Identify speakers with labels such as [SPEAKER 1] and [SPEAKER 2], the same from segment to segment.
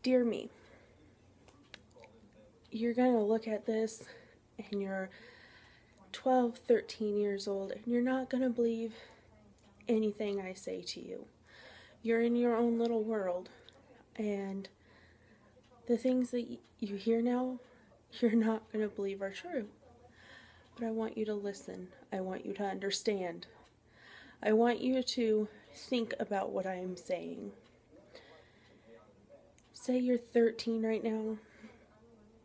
[SPEAKER 1] Dear me, you're going to look at this and you're 12, 13 years old and you're not going to believe anything I say to you. You're in your own little world, and the things that you hear now, you're not going to believe are true. But I want you to listen. I want you to understand. I want you to think about what I am saying. Say you're 13 right now,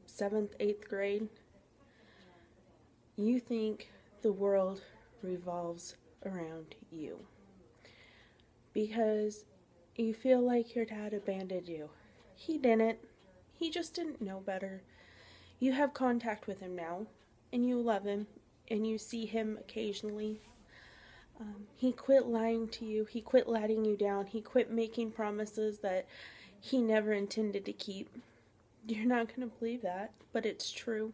[SPEAKER 1] 7th, 8th grade. You think the world revolves around you because you feel like your dad abandoned you. He didn't. He just didn't know better. You have contact with him now, and you love him, and you see him occasionally. He quit lying to you. He quit letting you down. He quit making promises that he never intended to keep. You're not going to believe that, but it's true.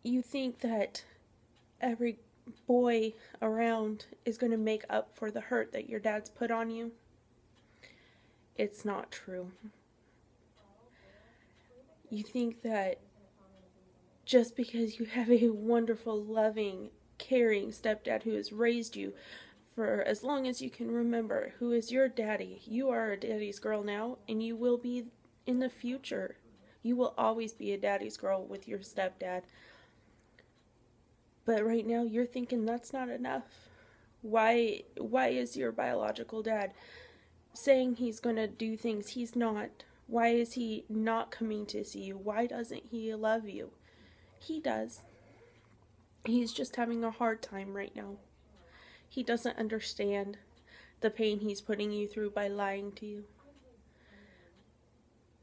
[SPEAKER 1] You think that every boy around is going to make up for the hurt that your dad's put on you. It's not true. You think that just because you have a wonderful, loving, caring stepdad who has raised you for as long as you can remember, who is your daddy. You are a daddy's girl now, and you will be in the future. You will always be a daddy's girl with your stepdad. But right now, you're thinking that's not enough. Why is your biological dad saying he's going to do things he's not? Why is he not coming to see you? Why doesn't he love you? He does. He's just having a hard time right now. He doesn't understand the pain he's putting you through by lying to you.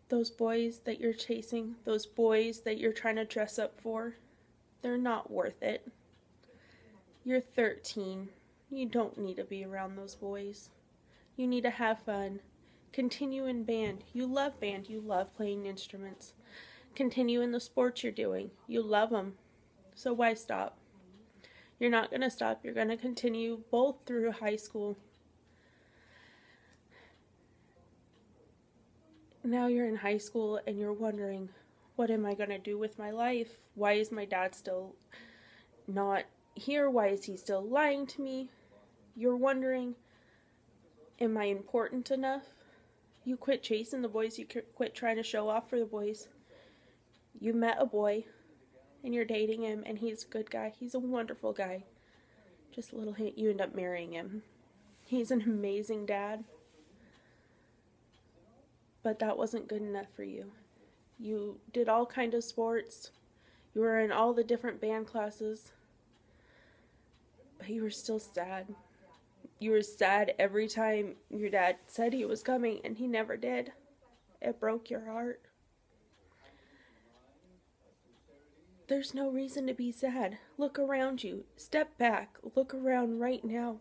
[SPEAKER 1] Those boys that you're chasing, those boys that you're trying to dress up for, they're not worth it. You're 13. You don't need to be around those boys. You need to have fun. Continue in band. You love band. You love playing instruments. Continue in the sports you're doing. You love them. So why stop? You're not going to stop. You're going to continue both through high school. Now you're in high school and you're wondering, what am I going to do with my life? Why is my dad still not here? Why is he still lying to me? You're wondering, am I important enough? You quit chasing the boys. You quit trying to show off for the boys. You met a boy and you're dating him, and he's a good guy. He's a wonderful guy. Just a little hint, you end up marrying him. He's an amazing dad. But that wasn't good enough for you. You did all kinds of sports. You were in all the different band classes. But you were still sad. You were sad every time your dad said he was coming and he never did. It broke your heart. There's no reason to be sad. Look around you. Step back. Look around right now.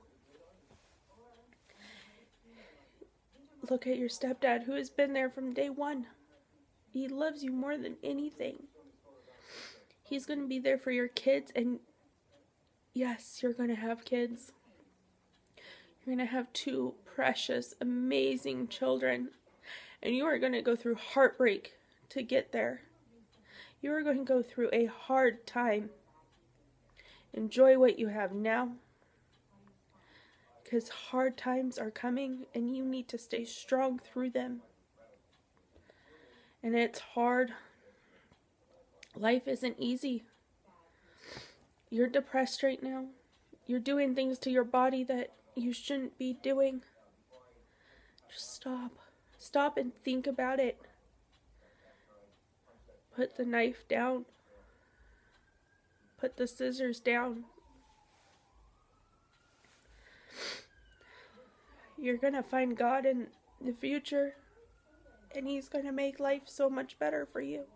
[SPEAKER 1] Look at your stepdad who has been there from day one. He loves you more than anything. He's going to be there for your kids, and yes, you're going to have kids. You're going to have 2 precious, amazing children, and you are going to go through heartbreak to get there. You are going to go through a hard time. Enjoy what you have now, because hard times are coming and you need to stay strong through them. And it's hard. Life isn't easy. You're depressed right now. You're doing things to your body that you shouldn't be doing. Just stop. Stop and think about it. Put the knife down. Put the scissors down. You're going to find God in the future, and He's going to make life so much better for you.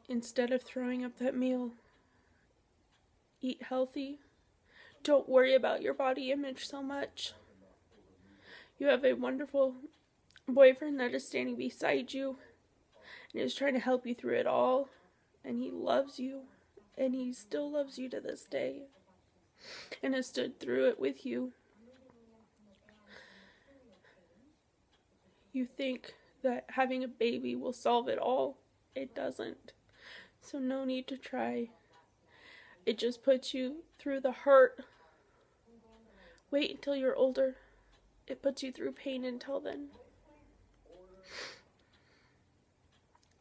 [SPEAKER 1] Instead of throwing up that meal, eat healthy. Don't worry about your body image so much. You have a wonderful boyfriend that is standing beside you and is trying to help you through it all. And he loves you. And he still loves you to this day. and has stood through it with you. You think that having a baby will solve it all. It doesn't. So no need to try. It just puts you through the hurt. Wait until you're older. It puts you through pain until then.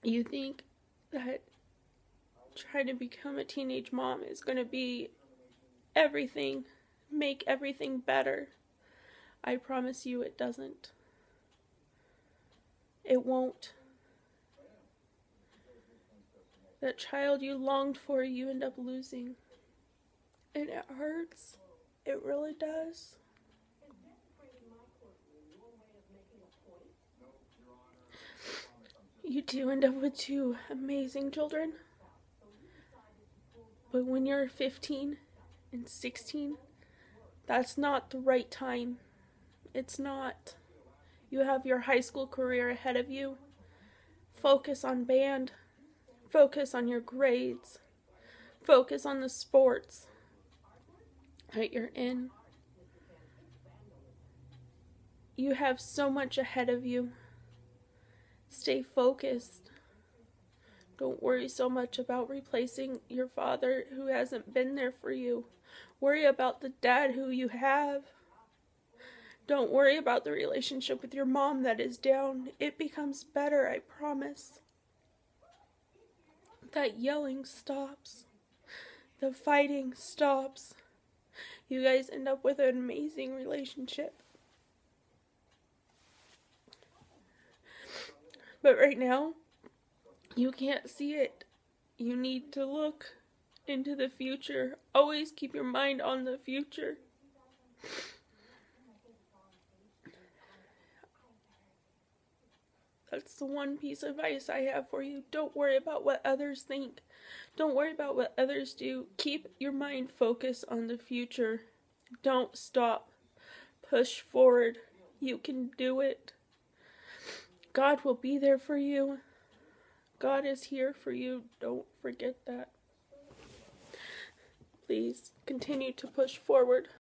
[SPEAKER 1] You think that trying to become a teenage mom is going to be everything, make everything better. I promise you it doesn't. It won't. That child you longed for, you end up losing. And it hurts. It really does. You do end up with two amazing children. But when you're 15 and 16, that's not the right time. It's not. You have your high school career ahead of you. Focus on band. Focus on your grades. Focus on the sports that you're in. You have so much ahead of you. Stay focused. Don't worry so much about replacing your father who hasn't been there for you. Worry about the dad who you have. Don't worry about the relationship with your mom that is down. It becomes better, I promise. That yelling stops. The fighting stops. You guys end up with an amazing relationship. But right now, you can't see it. You need to look into the future. Always keep your mind on the future. That's the one piece of advice I have for you. Don't worry about what others think. Don't worry about what others do. Keep your mind focused on the future. Don't stop. Push forward. You can do it. God will be there for you. God is here for you. Don't forget that. Please continue to push forward.